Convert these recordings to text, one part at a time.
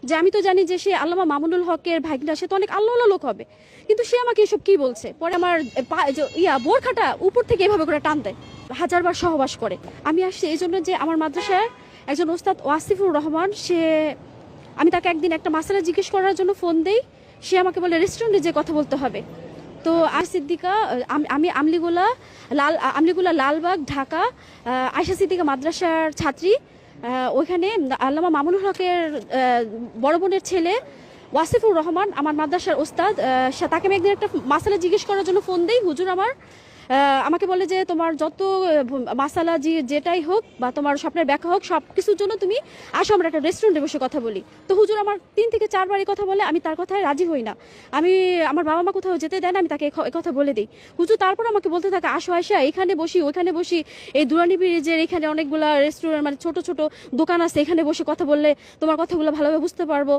যে আমি তো জানি যে সে আল্লামা মামুনুল হকের ভাগনা, সে তো অনেক আল্লাহওয়ালা লোক হবে, কিন্তু সে আমাকে এসব কি বলছে। পরে আমার বোরখাটা উপর থেকে এভাবে করে টান দেয়, হাজারবার সহবাস করে। আমি আসছি এই জন্য যে আমার মাদ্রাসার একজন ওস্তাদ ওয়াসিফুর রহমান, আমি তাকে একদিন একটা মাসালা জিজ্ঞেস করার জন্য ফোন দেই, সে আমাকে বলে রেস্টুরেন্টে যে কথা বলতে হবে। তো আর সিদ্দিকা, আমি আমলিগুলা লালবাগ ঢাকা আয়শা সিদ্দিকা মাদ্রাসার ছাত্রী। ওইখানে আল্লামা মামুনুল হকের বড় বোনের ছেলে ওয়াসিফুর রহমান আমার মাদ্রাসার ওস্তাদ, তাকে আমি একদিন একটা মাসালা জিজ্ঞেস করার জন্য ফোন দেই। হুজুর আমাকে বলে যে তোমার যত মাসালা যেটাই হোক বা তোমার স্বপ্নের ব্যাখ্যা হোক, সব কিছুর জন্য তুমি আসো, আমরা একটা রেস্টুরেন্টে বসে কথা বলি। তো হুজুর আমার 3 থেকে 4 বারই কথা বলে, আমি তার কথায় রাজি হই না। আমার বাবা মা কোথাও যেতে দেয় না, আমি তাকে কথা বলে দিই। হুজুর তারপর আমাকে বলতে থাকে আসো আয়শা, এখানে বসি ওইখানে বসি, এই দুরানি ব্রিজের এখানে অনেকগুলা রেস্টুরেন্ট মানে ছোট ছোট দোকান আছে, এখানে বসে কথা বললে তোমার কথাগুলো ভালোভাবে বুঝতে পারবো।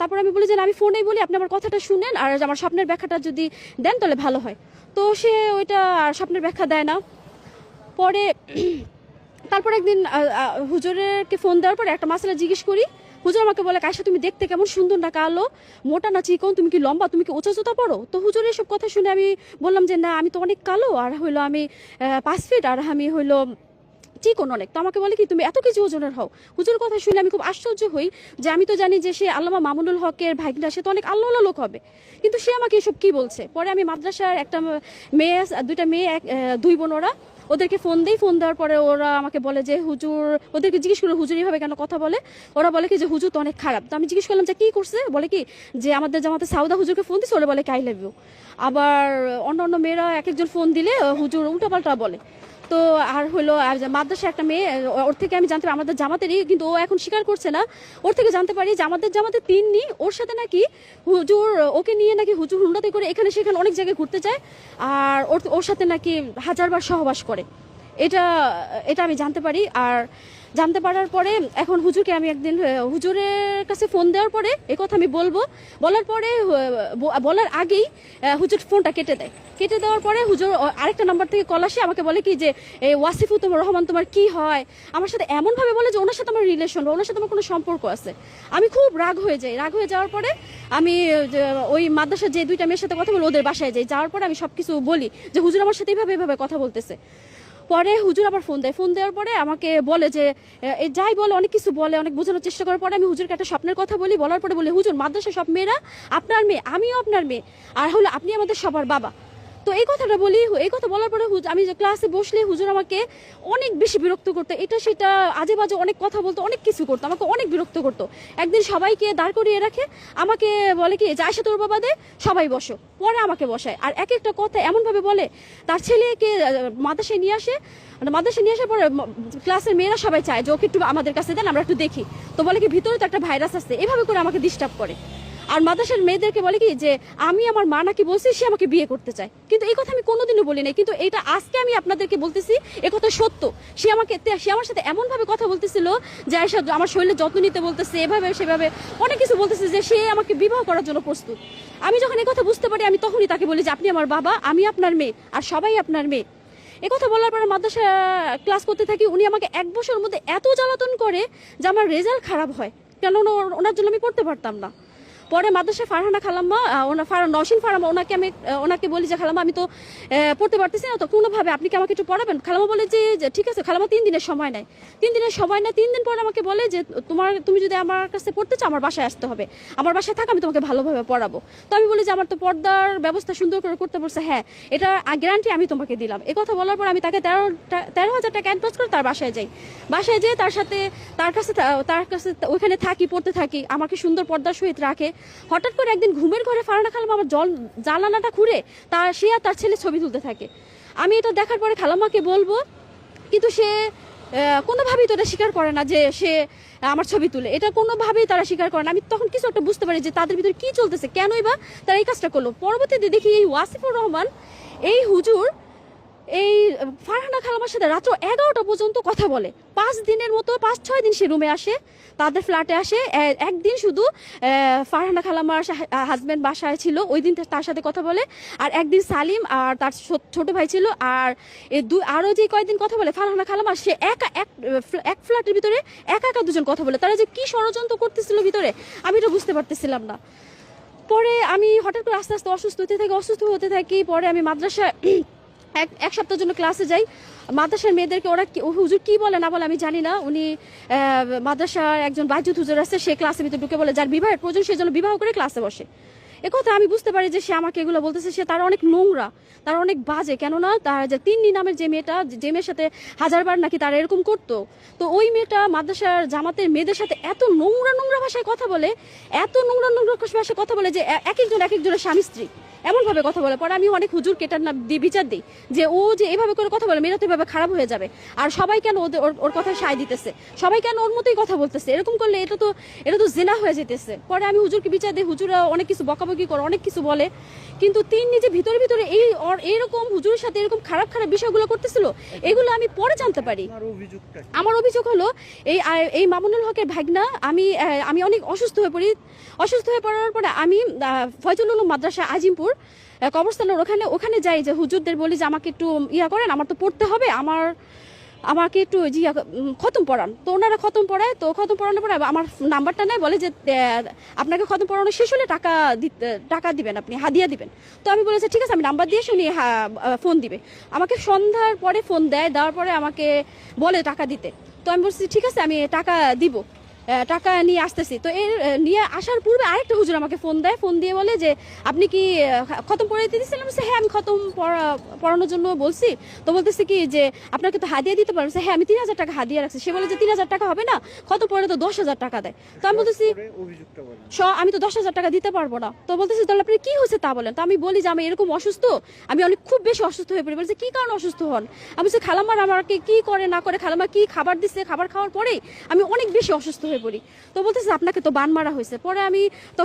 তারপর আমি বলি যে আমি ফোনেই বলি, আপনি আমার কথাটা শুনেন, আর আমার স্বপ্নের ব্যাখ্যাটা যদি দেন তাহলে ভালো হয়। তো সে ওইটা আর স্বপ্নের ব্যাখ্যা দেয় না। পরে তারপর একদিন হুজুরকে ফোন দেওয়ার পরে একটা মাসালা জিজ্ঞেস করি। হুজুর আমাকে বলে আয়শা তুমি দেখতে কেমন সুন্দর, না কালো, মোটা না চিকন, তুমি কি লম্বা, তুমি কি উঁচা জুতা পড়ো? তো হুজুর এসব কথা শুনে আমি বললাম যে না, আমি তো অনেক কালো, আর হইলো আমি 5 ফিট, আর আমি হইলো চিকন অনেক। তো আমাকে বলে কি তুমি এত কিছু ওজনের হও? হুজুর কথা শুনে আমি খুব আশ্চর্য হই যে আমি তো জানি যে সে আল্লামা মামুনুল হকের ভাগনা, সে তো অনেক আল্লাহওয়ালা লোক হবে, কিন্তু সে আমাকে এসব কি বলছে। পরে আমি মাদ্রাসার একটা দুইটা মেয়ে 2 বোন, ওদেরকে ফোন দেই। ফোন দেওয়ার পরে ওরা আমাকে বলে যে হুজুর, ওদেরকে জিজ্ঞেস করলো হুজুর এইভাবে কেন কথা বলে। ওরা বলে কি যে হুজুর তো অনেক খারাপ। তো আমি জিজ্ঞেস করলাম যে কি করছে, বলে কি যে আমাদের জামাতে সাউদা হুজুরকে ফোন দিচ্ছে, ওরা বলে আই লাভ ইউ। আবার অন্য মেয়েরা এক একজন ফোন দিলে হুজুর উল্টাপাল্টা বলে। তো আর হলো আর মাদ্রাসা একটা মেয়ে, ওর থেকে আমি জানতে পারি আমাদের জামাতেরই, কিন্তু ও এখন স্বীকার করছে না। ওর থেকে জানতে পারি যে আমাদের জামাতে 3 নি, ওর সাথে নাকি হুজুর, ওকে নিয়ে নাকি হুজুর হুন্ডাতে করে এখানে সেখানে অনেক জায়গায় ঘুরতে যায়, আর ওর সাথে নাকি হাজারবার সহবাস করে। এটা এটা আমি জানতে পারি। আর জানতে পারার পরে এখন হুজুরকে আমি একদিন হুজুরের কাছে ফোন দেওয়ার পরে এই কথা আমি বলার পরে বলার আগেই হুজুর ফোনটা কেটে দেয়। কেটে দেওয়ার পরে হুজুর আরেকটা নাম্বার থেকে কল আসে, আমাকে বলে কি যে এই ওয়াসিফুর রহমান তোমার কি হয়, আমার সাথে এমনভাবে বলে যে ওনার সাথে আমার রিলেশন বা ওনার সাথে আমার কোনো সম্পর্ক আছে। আমি খুব রাগ হয়ে যাই। রাগ হয়ে যাওয়ার পরে আমি ওই মাদ্রাসার যে 2টা মেয়ের সাথে কথা বলি ওদের বাসায় যাই। যাওয়ার পরে আমি সবকিছু বলি যে হুজুর আমার সাথে এভাবে কথা বলতেছে। পরে হুজুর আবার ফোন দেয়। ফোন দেওয়ার পরে আমাকে বলে যে যাই বলে, অনেক কিছু বলে, অনেক বোঝানোর চেষ্টা করার পরে আমি হুজুরকে একটা স্বপ্নের কথা বলি। বলার পরে বলে হুজুর মাদ্রাসা সব মেয়েরা আপনার মেয়ে, আমিও আপনার মেয়ে, আর হলো আপনি আমাদের সবার বাবা। তো এই কথাটা বলি। এই কথা বলার পরে আমি ক্লাসে বসলে হুজুর আমাকে অনেক বেশি বিরক্ত করতো, এটা সেটা আজে বাজে অনেক কথা বলতো, অনেক কিছু করতো, আমাকে অনেক বিরক্ত করতো। একদিন সবাইকে দাঁড় করিয়ে রাখে, আমাকে বলে কি যে আয়শা তোর বাবা দে, সবাই বসো। পরে আমাকে বসায়, আর এক একটা কথা এমনভাবে বলে। তার ছেলেকে মাদ্রাসায় নিয়ে আসে, মাদ্রাসায় নিয়ে আসার পরে ক্লাসের মেয়েরা সবাই চায় যে ওকে একটু আমাদের কাছে দেন, আমরা একটু দেখি। তো বলে কি ভিতরে তো একটা ভাইরাস আছে, এভাবে করে আমাকে ডিস্টার্ব করে। আর মাদ্রাসার মেয়েদেরকে বলে কি যে আমি আমার মা নাকি বলছি সে আমাকে বিয়ে করতে চায়, কিন্তু এই কথা আমি কোনোদিনও বলি নাই, কিন্তু এটা আজকে আমি আপনাদেরকে বলতেছি, এ কথা সত্য। সে আমার সাথে এমনভাবে কথা বলতেছিল যে আয়শা আমার শরীরে যত্ন নিতে বলতেছে, এভাবে সেভাবে অনেক কিছু বলতেছে, যে সে আমাকে বিবাহ করার জন্য প্রস্তুত। আমি যখন এই কথা বুঝতে পারি, আমি তখনই তাকে বলি যে আপনি আমার বাবা, আমি আপনার মেয়ে, আর সবাই আপনার মেয়ে। এই কথা বলার পরে মাদ্রাসা ক্লাস করতে থাকি। উনি আমাকে 1 বছরের মধ্যে এত জ্বালাতন করে যে আমার রেজাল্ট খারাপ হয়, কেননা ওনার জন্য আমি পড়তে পারতাম না। পরে মাদ্রাসায় ফারহানা খালাম্মা, নওশিন ফারামা, ওনাকে বলি যে খালাম্মা আমি তো পড়তে পারতেছি না, তো কোনোভাবে আপনি কি আমাকে একটু পড়াবেন? খালাম্মা বলে যে ঠিক আছে। খালাম্মা 3 দিনের সময় নেয়। 3 দিনের সময় নেয়। 3 দিন পরে আমাকে বলে যে তুমি যদি আমার কাছে পড়তে চাও আমার বাসায় আসতে হবে, আমার বাসায় থাক, আমি তোমাকে ভালোভাবে পড়াবো। তো আমি বলি যে আমার তো পর্দার ব্যবস্থা সুন্দর করে করতে বলছে। হ্যাঁ, এটা গ্যারান্টি আমি তোমাকে দিলাম। এই কথা বলার পর আমি তাকে 13,000 টাকা অ্যাডভান্স করে তার বাসায় যাই। বাসায় যেয়ে তার কাছে ওইখানে থাকি, পড়তে থাকি। আমাকে সুন্দর পর্দার সহিত রাখে। হঠাৎ করে একদিন ঘুমের ঘরে ফারহানা খালাম্মা আমার জানালাটা খুঁড়ে সে আর তার ছেলে ছবি তুলতে থাকে। আমি এটা দেখার পরে খালাম্মাকে বলবো, কিন্তু সে কোনোভাবেই তো এটা স্বীকার করে না যে সে আমার ছবি তুলে, এটা কোনোভাবেই তারা স্বীকার করে না। আমি তখন কিছু একটা বুঝতে পারি যে তাদের ভিতরে কি চলতেছে, কেনই বা তারা এই কাজটা করলো। পরবর্তীতে দেখি এই ওয়াসিফুর রহমান, এই হুজুর এই ফারহানা খালামার সাথে রাত্র 11টা পর্যন্ত কথা বলে। 5 দিনের মতো 5-6 দিন সে রুমে আসে, তাদের ফ্ল্যাটে আসে। একদিন শুধু ফারহানা খালামার হাজবেন্ড বাসায় ছিল, ওই দিন তার সাথে কথা বলে। আর একদিন সালিম আর তার ছোট ভাই ছিল। আর আরো যে কয়েকদিন কথা বলে ফারহানা খালামা, সে এক ফ্ল্যাটের ভিতরে একা একা দুজন কথা বলে। তারা যে কি ষড়যন্ত্র করতেছিল ভিতরে, আমি এটা বুঝতে পারতেছিলাম না। পরে আমি হঠাৎ করে আস্তে আস্তে অসুস্থ হতে থাকি। পরে আমি মাদ্রাসায় এক সপ্তাহের জন্য ক্লাসে যাই। মাদ্রাসার মেয়েদেরকে ওরা হুজুর কি বলে না বলে আমি জানি না। উনি মাদ্রাসার একজন বাইজুত হুজুর আছে, সে ক্লাসের ভিতরে ঢুকে বলে যার বিবাহের প্রয়োজন সে যেন বিবাহ করে ক্লাসে বসে। একথা আমি বুঝতে পারি যে সে আমাকে এগুলো বলতেছে, সে তার অনেক নোংরা, তার অনেক বাজে। কেননা তার যে তিন্নি নামের যে মেয়েটা, যে মেয়ের সাথে হাজারবার নাকি তারা এরকম করতো, তো ওই মেয়েটা মাদ্রাসার জামাতের মেয়েদের সাথে এত নোংরা ভাষায় কথা বলে, এত নোংরা ভাষায় কথা বলে যে এক একজনের স্বামী স্ত্রী এমন ভাবে কথা বলে। পরে আমি অনেক হুজুর কেটার না দিয়ে বিচার দিই যে ও যে এভাবে করে কথা বলে, মেয়েরা তো এভাবে খারাপ হয়ে যাবে। আর সবাই কেন ওর কথা সায় দিতেছে, সবাই কেন ওর মতোই কথা বলতেছে, এরকম করলে এটা তো জেনা হয়ে যেতেছে। পরে আমি হুজুরকে বিচার দিই, হুজুরা অনেক কিছু বকাবকি করে, অনেক কিছু বলে। কিন্তু তিন নিজে ভিতরে এইরকম হুজুরের সাথে এরকম খারাপ বিষয়গুলো করতেছিল, এগুলো আমি পরে জানতে পারি। আমার অভিযোগ হলো এই মামুনুল হকের ভাগনা, আমি অনেক অসুস্থ হয়ে পড়ার পরে আমি ফয়জুল উলুম মাদ্রাসা আজিমপুর কবরস্থানের ওখানে যাই, যে হুজুরদের বলি যে আমাকে একটু করেন, আমার তো পড়তে হবে, আমাকে একটু খতম পড়ান। তো ওনারা খতম পড়ায়। তো খতম পড়ানোর পরে আমার নাম্বারটা নেয়, বলে যে আপনাকে খতম পড়ানো শেষ হলে টাকা দিবেন, আপনি হাদিয়া দিবেন। তো আমি বলেছি ঠিক আছে, আমি নাম্বার দিয়ে উনি ফোন দিবে আমাকে। সন্ধ্যার পরে ফোন দেওয়ার পরে আমাকে বলে টাকা দিতে। তো আমি বলছি ঠিক আছে, আমি টাকা দিব, টাকা নিয়ে আসতেছি। তো নিয়ে আসার পূর্বে আরেকটা হুজুর আমাকে ফোন দিয়ে বলে যে আপনি কি খতম পড়াইতে দিয়েছিলাম? হ্যাঁ, আমি খতম পড়ানোর জন্য বলছি। তো বলতেছি কি যে আপনাকে তো হাদিয়া দিতে পারবো। হ্যাঁ, আমি 3000 টাকা হাদিয়া রাখছি। সে বলে যে 3000 টাকা হবে না, খতম পড়ে তো 10,000 টাকা দেয়। তো আমি বলতেছি আমি তো 10,000 টাকা দিতে পারবো না। তো বলতেছি তাহলে আপনি কি হয়েছে তা বলেন। তো আমি বলি যে আমি এরকম অসুস্থ, আমি খুব বেশি অসুস্থ হয়ে পড়ি। বলছে কি কারণে অসুস্থ হন? আমি বলছি খালাম্মার আমাকে কি করে না করে, খালাম্মা কি খাবার দিচ্ছে, খাবার খাওয়ার পরেই আমি অনেক বেশি অসুস্থ হয়ে পড়ি। তো বলতেছে আপনাকে তো বান মারা হয়েছে। পরে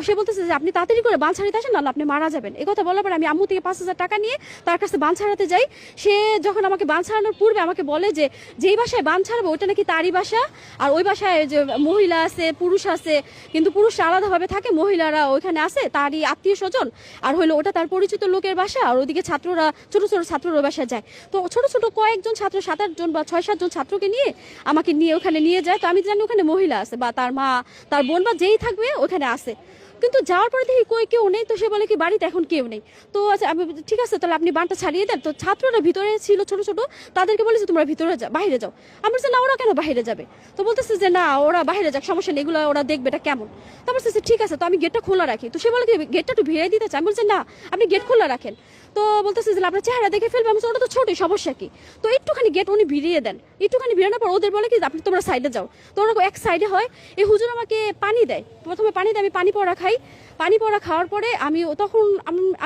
সে বলতেছে যে আপনি তাড়াতাড়ি করে বান ছাড়িতে আসেন, না আপনি মারা যাবেন। এই কথা বলার পরে আমি আম্মু থেকে 5,000 টাকা নিয়ে তার কাছে বান ছাড়াতে যাই। সে যখন আমাকে বান ছাড়ানোর পূর্বে আমাকে বলে যে যেই বাসায় বান ছাড়াবো ওটা নাকি তারই বাসা, আর ওই বাসায় যে মহিলা আছে পুরুষ আছে, কিন্তু পুরুষরা আলাদাভাবে থাকে, মহিলারা ওইখানে আছে তারই আত্মীয় স্বজন, আর হলো ওটা তার পরিচিত লোকের বাসা। আর ওদিকে ছাত্ররা ছোট ছাত্ররা বাসায় যায়। তো ছোট কয়েকজন ছাত্র, 7-8 জন বা 6-7 জন ছাত্রকে নিয়ে আমাকে ওখানে নিয়ে যায়। তো আমি জানি ওখানে মহিলা আছে বা তার মা, তার বোন বা যেই থাকবে ওখানে আছে। কিন্তু যাওয়ার পরে দেখি কেউ নেই। তো সে বলে কি বাড়িতে এখন কেউ নেই। তো আচ্ছা, আমি ঠিক আছে তাহলে আপনি বানটা ছাড়িয়ে দেন। তো ছাত্ররা ভিতরে ছিল ছোট, তাদেরকে বলেছে তোমরা ভিতরে বাইরে যাও। আমি বলছি না, ওরা কেন বাইরে যাবে? তো বলতেছে যে না, ওরা বাইরে যাক, সমস্যা নেই, এগুলো ওরা দেখবে এটা কেমন। তো বলতেছে ঠিক আছে, তো আমি গেটটা খোলা রাখি। তো সে বলে কি গেটটা একটু ভিড়াই দিতে চাই। আমি বলছি না, আপনি গেট খোলা রাখেন। তো বলতেছে যে আপনার চেহারা দেখে ফেলবে। আমি ওটা তো ছোটই, সমস্যা কি? তো একটুখানি গেট উনি ভিড়িয়ে দেন। একটুখানি ভিড়ানোর পর ওদের বলে কি আপনি তোমরা সাইডে যাও। তো ওরা এক সাইডে হয়। এই হুজুর আমাকে পানি দেয়, প্রথমে পানি দেয়, আমি পানি পড়া খাই। পানি পড়া খাওয়ার পরে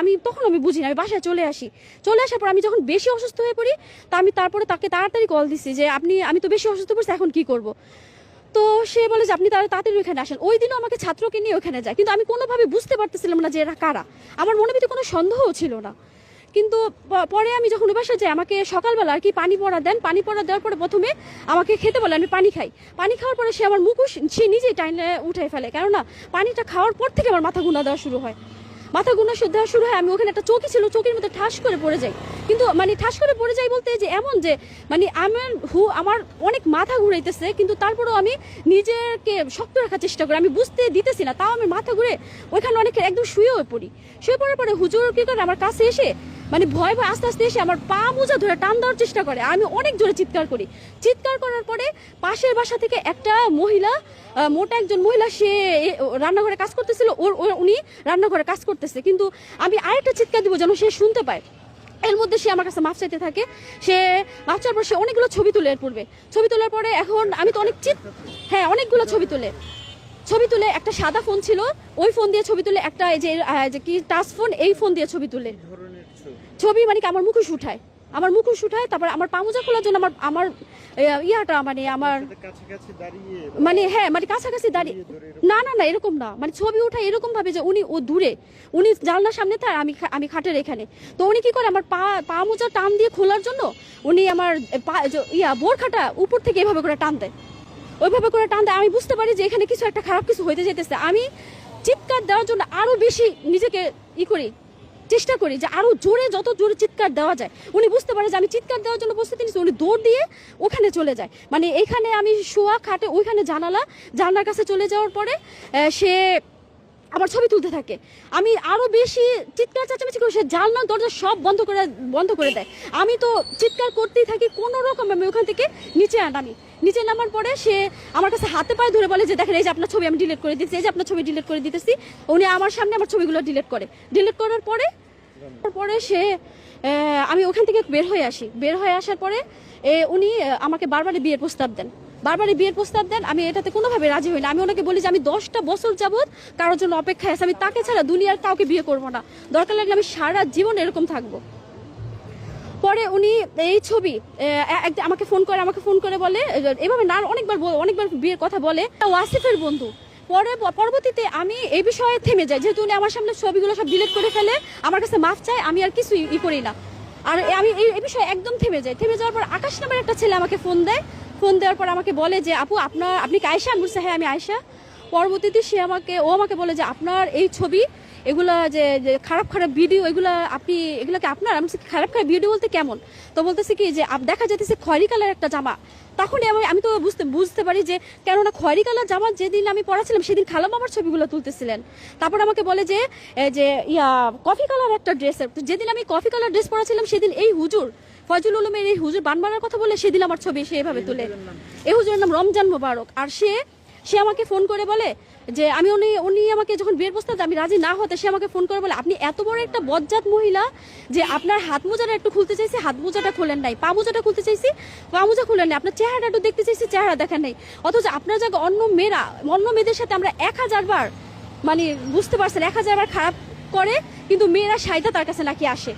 আমি তখন বুঝি না, আমি বাসায় চলে আসার পর আমি যখন বেশি অসুস্থ হয়ে পড়ি, তা আমি তারপরে তাকে তাড়াতাড়ি কল দিছি যে আমি তো বেশি অসুস্থ পড়ছি, এখন কি করব? তো সে বলে যে আপনি তাড়াতাড়ি ওখানে আসেন। ওই দিনও আমাকে ছাত্রকে নিয়ে ওখানে যায়, কিন্তু আমি কোনোভাবে বুঝতে পারতেছিলাম না যে এরা কারা। আমার মনে ভিতরে কোনো সন্দেহও ছিল না। কিন্তু পরে আমি যখন বাসায় যাই, আমাকে সকালবেলা আর কি পানি পড়া দেওয়ার পরে প্রথমে আমাকে খেতে বলে, আমি পানি খাই। পানি খাওয়ার পরে সে আমার মুখও সে নিজেই টাইনে উঠে ফেলে, কেননা পানিটা খাওয়ার পর থেকে আমার মাথা গুনা দেওয়া শুরু হয়। আমি ওখানে একটা চৌকি ছিল, চৌকির মধ্যে ঠাস করে পড়ে যাই। কিন্তু ঠাস করে পড়ে যাই বলতে যে এমন যে আমার অনেক মাথা ঘুরাইতেছে, কিন্তু তারপরেও আমি নিজেকে শক্ত রাখার চেষ্টা করি, আমি বুঝতে দিতেছি না, তাও আমার মাথা ঘুরে ওইখানে অনেকে একদম শুয়ে পড়ার পরে হুজুর কি করে আমার কাছে এসে ভয় আস্তে আস্তে এসে আমার পা মোজা ধরে টান দেওয়ার চেষ্টা করে। আমি অনেক জোরে চিৎকার করার পরে পাশের বাসা থেকে একটা মহিলা, মোটা একজন মহিলা, সে রান্নাঘরে কাজ করতেছিল, উনি রান্নাঘরে কাজ করতেছে, কিন্তু আমি আরেকটা চিৎকার দিব যেন সে শুনতে পায়। এর মধ্যে সে আমার কাছে মাপ চাইতে থাকে। সে মাপ চাওয়ার পর সে অনেকগুলো ছবি তুলে এর পূর্বে। ছবি তোলার পরে এখন আমি তো অনেকগুলো ছবি তুলে একটা সাদা ফোন ছিল, ওই ফোন দিয়ে ছবি তুলে, একটা এই যে কি টাচ ফোন, এই ফোন দিয়ে ছবি তুলে ছবি আমার মুখোশ উঠায়। আমার মুখোশ উঠায়, তারপর আমার পামোজা খোলার জন্য আমার আমার ইয়াটা মানে আমার মানে হ্যাঁ মানে কাছাকাছি দাঁড়িয়ে, না না না এরকম না, মানে ছবি উঠায় এরকম ভাবে যে উনি ও দূরে, উনি জানলার সামনে তার, আমি খাটের এখানে। তো উনি কি করে আমার পা মোজা টান দিয়ে খোলার জন্য উনি আমার বোরখাটা উপর থেকে এভাবে করে টান দেয়, ওইভাবে করে টান দেয়। আমি বুঝতে পারি যে এখানে কিছু একটা খারাপ কিছু হইতে যেতেছে। আমি চিৎকার দেওয়ার জন্য আরো বেশি নিজেকে চেষ্টা করি যে আরো জোরে, যত জোরে চিৎকার দেওয়া যায়। উনি বুঝতে পারে যে আমি চিৎকার দেওয়ার জন্য প্রস্তুতি নিচ্ছি, উনি দৌড় দিয়ে ওখানে চলে যায়। মানে এখানে আমি শোয়া খাটে ওইখানে জানলার কাছে চলে যাওয়ার পরে সে আমার ছবি তুলতে থাকে। আমি আরো বেশি চিৎকার চেঁচামেচি করি, সে জানলা দরজা সব বন্ধ করে দেয়। আমি তো চিৎকার করতেই থাকি, কোনো রকম আমি ওখান থেকে নিচে নামার পরে সে আমার কাছে হাতে পায়ে ধরে বলে যে দেখেন এই যে আপনার ছবি আমি ডিলিট করে দিতেছি, এই যে আপনার ছবি ডিলিট করে দিতেছি। উনি আমার সামনে আমার ছবিগুলো ডিলিট করার পরে সে আমি ওখান থেকে বের হয়ে আসার পরে উনি আমাকে বারবারই বিয়ের প্রস্তাব দেন। আমি এটাতে কোনোভাবে রাজি হই না। আমি ওনাকে বলি যে আমি 10টা বছর যাবত কারোর জন্য অপেক্ষায় আছি, আমি তাকে ছাড়া দুনিয়ার কাউকে বিয়ে করবো না, দরকার লাগলে আমি সারা জীবন এরকম থাকবো। পরে উনি এই ছবি আমাকে ফোন করে বলে এভাবে না, অনেকবার বিয়ের কথা বলে, ওয়াসিফের বন্ধু। পরবর্তীতে আমি এই বিষয়ে থেমে যাই, যেহেতু উনি আমার সামনে ছবিগুলো সব ডিলিট করে ফেলে, আমার কাছে মাফ চাই, আমি আর কিছু করি না। আর আমি এই বিষয়ে একদম থেমে যাওয়ার পর আকাশ নামের একটা ছেলে আমাকে ফোন দেওয়ার পর আমাকে বলে যে আপু আপনি কি আয়েশা? আমি বলছি হ্যাঁ আমি আয়েশা। পরবর্তীতে ও আমাকে বলে যে আপনার এই ছবি এগুলা যে খারাপ ভিডিও এগুলা কি আপনার? আমি খারাপ ভিডিও বলতে কেমন? তো বলতেছি কি যে দেখা যাইতেছে খয়েরি কালার একটা জামা। তখন আমি তো বুঝতে পারি যে কেননা খয়েরি কালার জামা যেদিন আমি পরাছিলাম সেদিন খালাম আমার ছবিগুলো তুলতেছিলেন। তারপর আমাকে বলে যে কফি কালার একটা ড্রেস, যেদিন আমি কফি কালার ড্রেস পরাছিলাম সেদিন এই হুজুর ফয়জুল উলুমের এই হুজুর বানবানার কথা বলে সেদিন আমার ছবি সে এভাবে তুলে। এই হুজুরের নাম রমজান মোবারক। আর সে আমাকে ফোন করে বলে যে উনি আমাকে যখন বিয়ের প্রস্তাব আমি রাজি না হতে, সে আমাকে ফোন করে বলে আপনি এত বড় একটা বজ্জাত মহিলা যে আপনার হাত মোজাটা একটু খুলতে চাইছি, হাত মোজাটা খোলেন নাই, পা মোজাটা খুলতে চাইছি, পা মোজা খুলেন নাই, আপনার চেহারাটা একটু দেখতে চাইছি, চেহারা দেখেন নাই। অথচ আপনার জায়গায় অন্য মেয়েদের সাথে আমরা 1000 বার, মানে বুঝতে পারছেন 1000 বার খারাপ করে, কিন্তু মেয়েরা সাইদা তার কাছে নাকি আসে।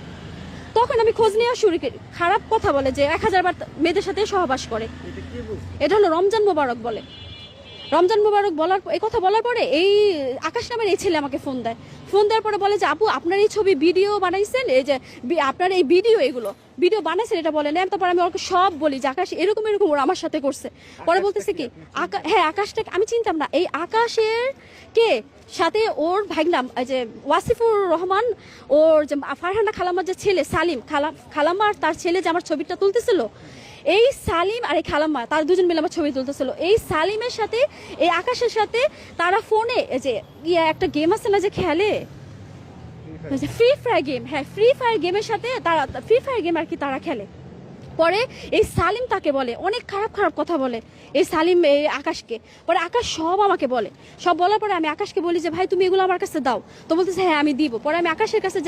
তখন আমি খোঁজ নেওয়া শুরু করি, খারাপ কথা বলে যে 1000 বার মেয়েদের সাথে সহবাস করে। এটা হলো রমজান মোবারক বলে। রমজান মোবারক এই কথা বলার পরে এই আকাশ নামের এই ছেলে আমাকে ফোন দেওয়ার পরে বলে যে আপু আপনার এই ছবি ভিডিও বানাইছেন, এই যে আপনার এই ভিডিও বানাইছেন এটা বলেন। তারপর আমি ওকে সব বলি যে আকাশ এরকম ওরা আমার সাথে করছে। পরে বলতেছে কি হ্যাঁ আকাশটাকে আমি চিনতাম না, এই আকাশের সাথে ওর ভাইনাম যে ওয়াসিফুর রহমান, ওর যে ফারহানা খালাম্মার যে ছেলে সালিম, খালাম্মা আর তার ছেলে যে আমার ছবিটা তুলতেছিল, এই সালিম আর এই খালাম্মা তার দুজন মিলে আমার ছবি তুলতেছিল। এই সালিমের সাথে এই আকাশের সাথে তারা ফোনে যে একটা গেম আছে না যে খেলে ফ্রি ফায়ার গেম, হ্যাঁ ফ্রি ফায়ার গেমের সাথে ফ্রি ফায়ার গেম আর কি তারা খেলে। পরে এই সালিম তাকে বলে অনেক খারাপ কথা বলে এই সালিম এই আকাশকে। পরে আকাশ সব আমাকে বলে, সব বলার পরে আমি আকাশকে বলি যে ভাই তুমি এগুলো আমার কাছে দাও। তো বলতেছে হ্যাঁ আমি দিব। পরে আমি আকাশের কাছে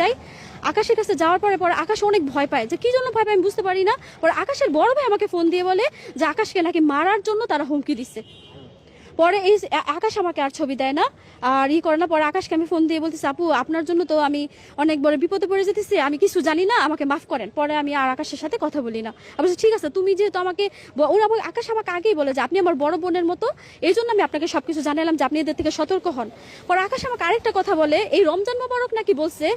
যাওয়ার পরে আকাশ অনেক ভয় পায়, যে কি জন্য ভয় পায় আমি বুঝতে পারি না। পরে আকাশের বড় ভাই আমাকে ফোন দিয়ে বলে যে আকাশকে নাকি মারার জন্য তারা হুমকি দিচ্ছে। পরে এই আকাশ আমাকে আর ছবি দেয় না আর করে না। পরে আকাশকে আমি ফোন দিয়ে বলতেছি আপু আপনার জন্য তো আমি অনেক বড় বিপদে পড়ে যেতেছি, আমি কিছু জানি না, আমাকে মাফ করেন। পরে আমি আর আকাশের সাথে কথা বলি না। আমি বলছি ঠিক আছে তুমি যেহেতু আকাশ আমাকে আগেই বলে যে আপনি আমার বড় বোনের মতো, এই জন্য আমি আপনাকে সবকিছু জানালাম যে আপনি এদের থেকে সতর্ক হন। পরে আকাশ আমাকে আরেকটা কথা বলে, এই রমজান মোবারক নাকি বলছে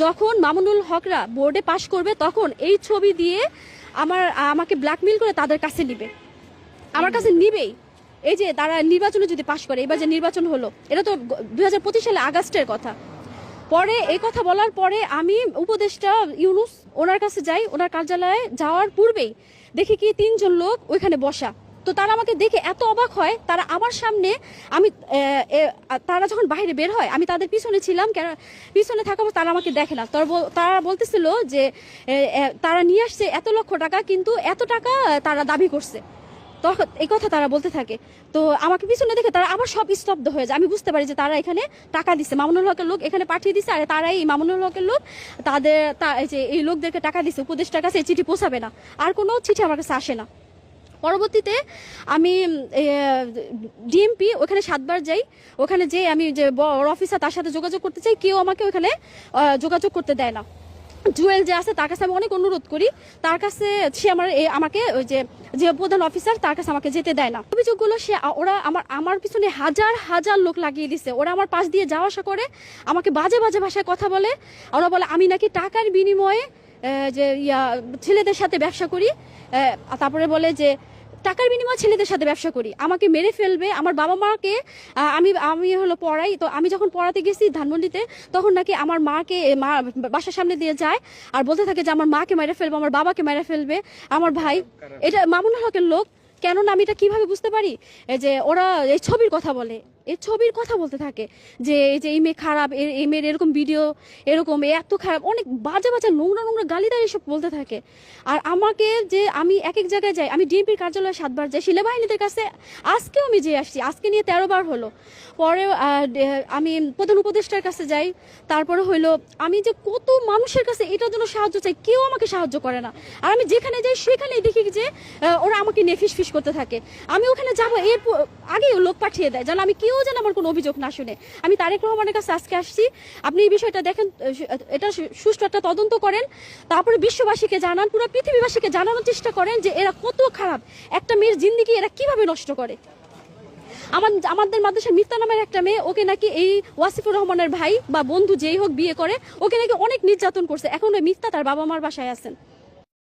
যখন মামুনুল হকরা বোর্ডে পাশ করবে তখন এই ছবি দিয়ে আমাকে ব্ল্যাকমেইল করে তাদের কাছে নিবে, আমার কাছে নিবেই। এই যে তারা নির্বাচনে যদি পাশ করে, এবার যে নির্বাচন হলো এটা তো 2025 সালে আগস্টের কথা। পরে এই কথা বলার পরে আমি উপদেষ্টা ইউনুস ওনার কাছে যাই, ওনার কার্যালয়ে যাওয়ার পূর্বেই দেখি কি 3 জন লোক ওইখানে বসা। তো তারা আমাকে দেখে এত অবাক হয়, তারা আমার সামনে তারা যখন বাইরে বের হয় আমি তাদের পিছনে ছিলাম, কেন পিছনে থাকাবো, তারা আমাকে দেখে না। তারা বলতেছিল যে তারা নিয়ে আসছে এত লক্ষ টাকা, কিন্তু এত টাকা তারা দাবি করছে। তখন এই কথা তারা বলতে থাকে। তো আমাকে পিছনে দেখে তারা আবার সব স্তব্ধ হয়ে যায়। আমি বুঝতে পারি যে তারা এখানে টাকা দিচ্ছে, মামুনুল হকের লোক এখানে পাঠিয়ে দিচ্ছে, আর তারাই মামুনুল হকের লোক এই লোকদেরকে টাকা দিচ্ছে, উপদেষ্টার কাছে এই চিঠি পৌঁছাবে না, আর কোনো চিঠি আমার কাছে আসে না। পরবর্তীতে আমি ডিএমপি ওখানে 7 বার যাই, ওখানে যে আমি যে বড় অফিসার তার সাথে যোগাযোগ করতে চাই, কেউ আমাকে ওখানে যোগাযোগ করতে দেয় না। জুয়েল যে আছে তার কাছে আমি অনেক অনুরোধ করি, তার কাছে সে আমাকে ওই যে প্রধান অফিসার তার কাছে আমাকে যেতে দেয় না। অভিযোগগুলো ওরা আমার পিছনে হাজার হাজার লোক লাগিয়ে দিছে। ওরা আমার পাশ দিয়ে যাওয়া আসা করে, আমাকে বাজে বাজে ভাষায় কথা বলে। ওরা বলে আমি নাকি টাকার বিনিময়ে যে ছেলেদের সাথে ব্যবসা করি, তারপরে বলে যে টাকার বিনিময়ে ছেলেদের সাথে ব্যবসা করি, আমাকে মেরে ফেলবে। আমার বাবা মাকে আমি হলো পড়াই, তো আমি যখন পড়াতে গেছি ধানমন্ডিতে, তখন নাকি আমার মাকে বাসার সামনে দিয়ে যায় আর বলতে থাকে যে আমার মাকে মেরে ফেলবে, আমার বাবাকে মেরে ফেলবে, আমার ভাই। এটা মামুনুল হকের লোক। কেননা আমি এটা কিভাবে বুঝতে পারি, এই যে ওরা এই ছবির কথা বলে, এই ছবির কথা বলতে থাকে যে এই মেয়ে খারাপ, এই মেয়ের এরকম ভিডিও, এরকম এত খারাপ, অনেক বাজে বাজে নোংরা নোংরা গালিদার এসব বলতে থাকে। আর আমাকে যে আমি এক এক জায়গায় যাই, আমি ডিএমপির কার্যালয়ে 7 বার যাই, সেনাবাহিনীদের কাছে আজকেও আমি যেয়ে আসছি, আজকে নিয়ে 13 বার হলো। পরে আমি প্রধান উপদেষ্টার কাছে যাই, তারপরে হইলো আমি যে কত মানুষের কাছে এটার জন্য সাহায্য চাই, কেউ আমাকে সাহায্য করে না। আর আমি যেখানে যাই সেখানেই দেখি যে ওরা আমাকে নিয়ে ফিস করতে থাকে। আমি ওখানে যাবো এর আগেই লোক পাঠিয়ে দেয়, যেন আমি কেউ যেন আমার কোনো অভিযোগ না শুনে। আমি তারেক রহমানের কাছে আজকে আসছি, আপনি এই বিষয়টা দেখেন, এটা সুষ্ঠু একটা তদন্ত করেন, তারপরে বিশ্ববাসীকে জানান, পুরো পৃথিবীবাসীকে জানানোর চেষ্টা করেন যে এরা কত খারাপ, একটা মেয়ের জিন্দেগি এরা কিভাবে নষ্ট করে। আমাদের মাদ্রাসার মিথ্যা নামের একটা মেয়ে, ওকে নাকি এই ওয়াসিফুর রহমানের ভাই বা বন্ধু যেই হোক বিয়ে করে, ওকে নাকি অনেক নির্যাতন করছে। এখন ওই মিথ্যা তার বাবা মার বাসায় আছেন।